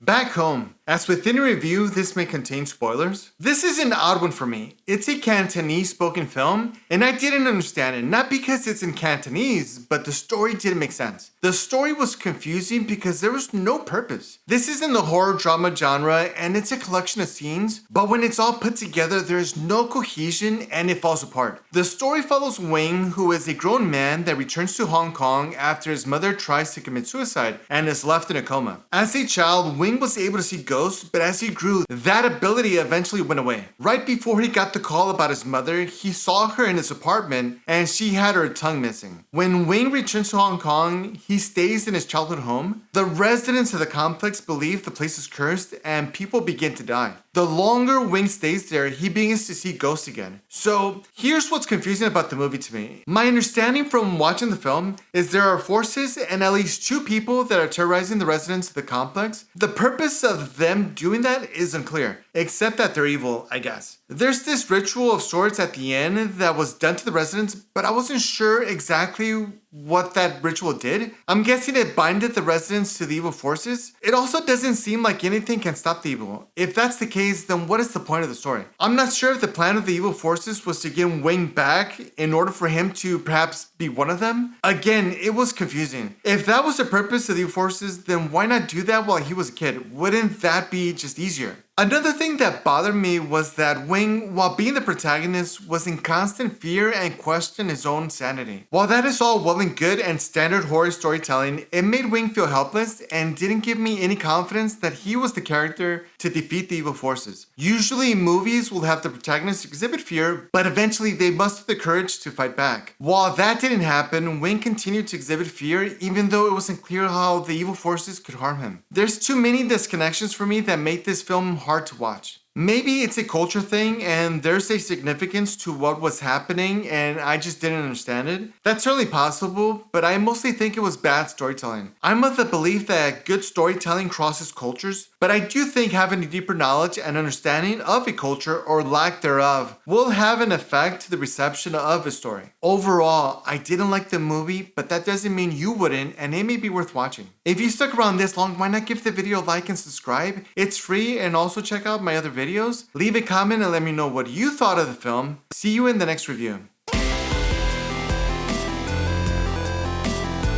Back home, as within a review, this may contain spoilers. This is an odd one for me. It's a Cantonese spoken film, and I didn't understand it, not because it's in Cantonese, but the story didn't make sense. The story was confusing because there was no purpose. This is in the horror drama genre, and it's a collection of scenes, but when it's all put together, there's no cohesion and it falls apart. The story follows Wing, who is a grown man that returns to Hong Kong after his mother tries to commit suicide and is left in a coma. As a child, Wing was able to see ghosts, but as he grew, that ability eventually went away. Right before he got the call about his mother, he saw her in his apartment and she had her tongue missing. When Wing returns to Hong Kong, he stays in his childhood home. The residents of the complex believe the place is cursed and people begin to die. The longer Wing stays there, he begins to see ghosts again. So here's what's confusing about the movie to me. My understanding from watching the film is there are forces and at least two people that are terrorizing the residents of the complex. The purpose of them doing that is unclear, except that they're evil, I guess. There's this ritual of sorts at the end that was done to the residents, but I wasn't sure exactly what that ritual did. I'm guessing it binded the residents to the evil forces. It also doesn't seem like anything can stop the evil. If that's the case, then what is the point of the story? I'm not sure if the plan of the evil forces was to get Wing back in order for him to perhaps be one of them. Again, it was confusing. If that was the purpose of the evil forces, then why not do that while he was a kid? Wouldn't that be just easier? Another thing that bothered me was that Wing, while being the protagonist, was in constant fear and questioned his own sanity. While that is all well and good and standard horror storytelling, it made Wing feel helpless and didn't give me any confidence that he was the character to defeat the evil forces. Usually movies will have the protagonist exhibit fear, but eventually they muster the courage to fight back. While that didn't happen, Wing continued to exhibit fear even though it wasn't clear how the evil forces could harm him. There's too many disconnections for me that make this film hard to watch. Maybe it's a culture thing and there's a significance to what was happening and I just didn't understand it. That's certainly possible, but I mostly think it was bad storytelling. I'm of the belief that good storytelling crosses cultures, but I do think having a deeper knowledge and understanding of a culture or lack thereof will have an effect to the reception of a story. Overall, I didn't like the movie, but that doesn't mean you wouldn't, and it may be worth watching. If you stuck around this long, why not give the video a like and subscribe? It's free, and also check out my other videos. Leave a comment and let me know what you thought of the film. See you in the next review.